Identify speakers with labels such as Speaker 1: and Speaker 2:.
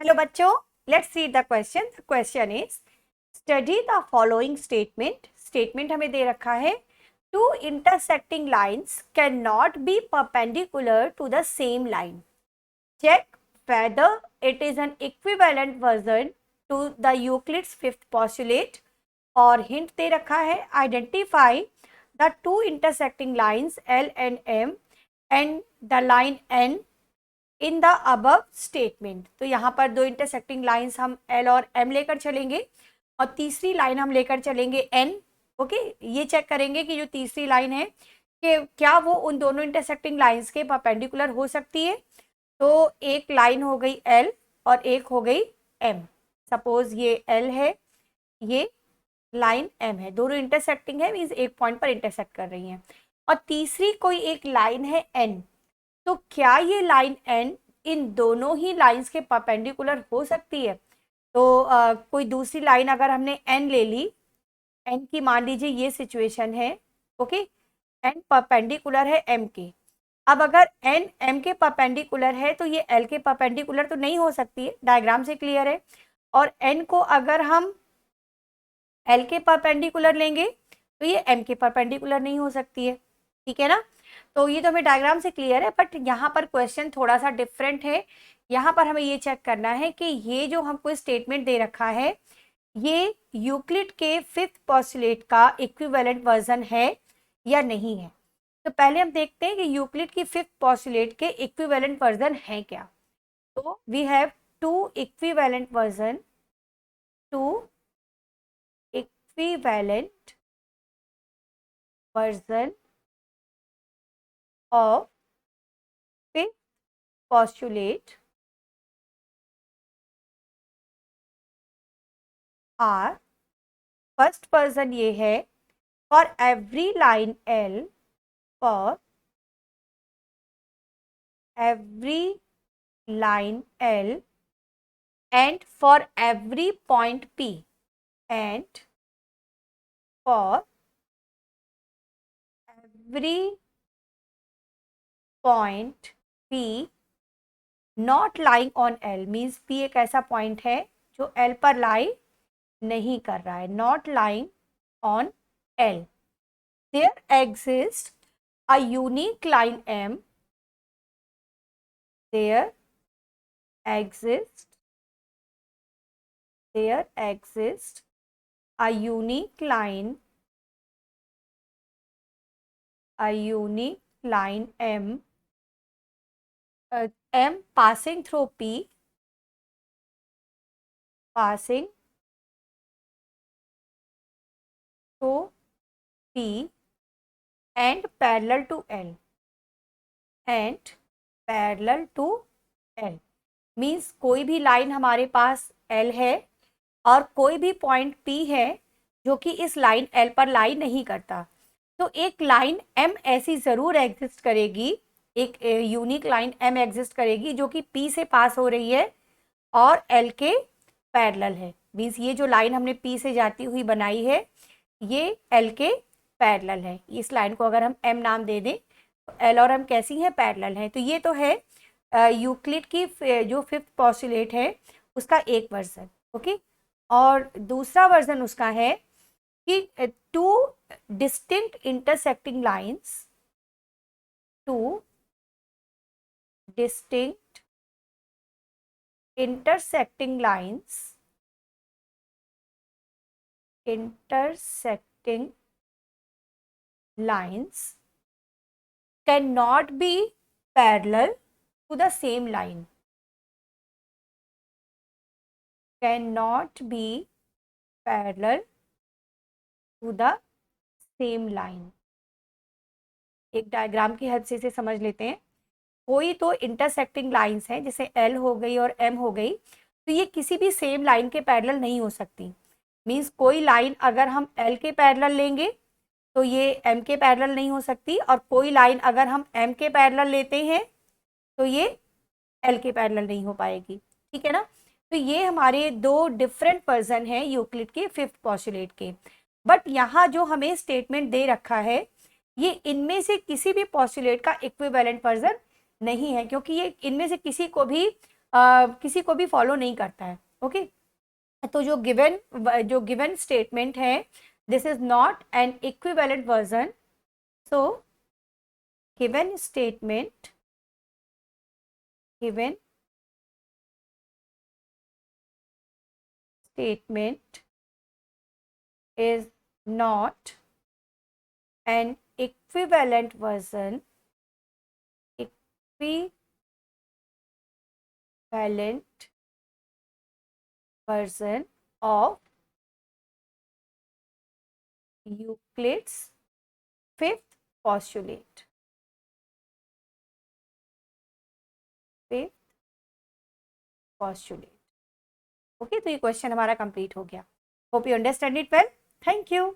Speaker 1: Hello बच्चों, let's read the question. The question is study the following statement. Statement हमें दे रखा है two intersecting lines can not be perpendicular to the same line. Check whether it is an equivalent version to the Euclid's fifth postulate. और hint दे रखा है identify the two intersecting lines L and M and the line N in the above statement. तो यहाँ पर दो intersecting lines हम L और M लेकर चलेंगे और तीसरी लाइन हम लेकर चलेंगे N। ओके, ये चेक करेंगे कि जो तीसरी लाइन है कि क्या वो उन दोनों इंटरसेक्टिंग लाइंस के परपेंडिकुलर हो सकती है। तो एक लाइन हो गई L और एक हो गई M। सपोज ये L है, ये लाइन M है, दोनों इंटरसेक्टिंग है, मीन्स एक पॉइंट पर इंटरसेक्ट कर रही हैं। और तीसरी कोई एक लाइन है N। तो क्या ये लाइन N इन दोनों ही लाइंस के परपेंडिकुलर हो सकती है। तो कोई दूसरी लाइन अगर हमने N ले ली, N की मान लीजिए ये सिचुएशन है, ओके, N परपेंडिकुलर है M के। अब अगर N M के परपेंडिकुलर है तो ये L के परपेंडिकुलर तो नहीं हो सकती है, डायग्राम से क्लियर है। और N को अगर हम L के परपेंडिकुलर लेंगे तो ये M के परपेंडिकुलर नहीं हो सकती है, ठीक है ना। तो ये तो हमें डायग्राम से क्लियर है, बट यहाँ पर क्वेश्चन थोड़ा सा डिफरेंट है। यहाँ पर हमें ये चेक करना है कि ये जो हमको स्टेटमेंट दे रखा है ये यूक्लिड के फिफ्थ पोस्टुलेट का इक्विवेलेंट वर्जन है या नहीं है। तो पहले हम देखते हैं कि यूक्लिड की फिफ्थ पोस्टुलेट के इक्विवेलेंट वर्जन है क्या। तो we have two equivalent version, two equivalent version of fifth postulate are, first version ये है for every line L, for every line L and for every point P, and for every point P not lying on L, means P एक ऐसा point है जो L पर लाई नहीं कर रहा है, not lying on L, there exists a unique line M, there exists a unique line M, M passing through P, passing through P and parallel to L, and parallel to L, means कोई भी line हमारे पास L है और कोई भी point P है जो कि इस लाइन L पर लाई नहीं करता। तो एक लाइन M ऐसी ज़रूर एग्जिस्ट करेगी, एक यूनिक लाइन M एग्जिस्ट करेगी जो कि P से पास हो रही है और L के पैरेलल है। मीन्स ये जो लाइन हमने P से जाती हुई बनाई है ये L के पैरेलल है। इस लाइन को अगर हम M नाम दे दें तो L और M कैसी हैं, पैरेलल हैं। तो ये तो है यूक्लिड की जो फिफ्थ पोस्टुलेट है उसका एक वर्जन, ओके। और दूसरा वर्जन उसका है कि two distinct intersecting lines, two distinct intersecting lines can not B parallel to the same line, cannot be parallel to the same line। एक डायग्राम की हेल्प से इसे समझ लेते हैं। कोई तो इंटरसेक्टिंग लाइंस हैं जैसे L हो गई और M हो गई, तो ये किसी भी सेम लाइन के पैरेलल नहीं हो सकती। मीन्स कोई लाइन अगर हम L के पैरेलल लेंगे तो ये M के पैरेलल नहीं हो सकती, और कोई लाइन अगर हम M के पैरेलल लेते हैं तो ये L के पैरेलल नहीं हो पाएगी, ठीक है ना। तो ये हमारे दो डिफरेंट वर्जन हैं यूक्लिड के फिफ्थ पोस्टुलेट के। बट यहाँ जो हमें स्टेटमेंट दे रखा है ये इनमें से किसी भी पोस्टुलेट का इक्विवेलेंट वर्जन नहीं है, क्योंकि ये इनमें से किसी को भी किसी को भी फॉलो नहीं करता है। ओके, तो जो गिवन स्टेटमेंट है, this is not an equivalent version. So given statement is not an equivalent version of Euclid's fifth postulate. Okay, तो ये क्वेश्चन हमारा कंप्लीट हो गया। Hope you understand it well. Thank you.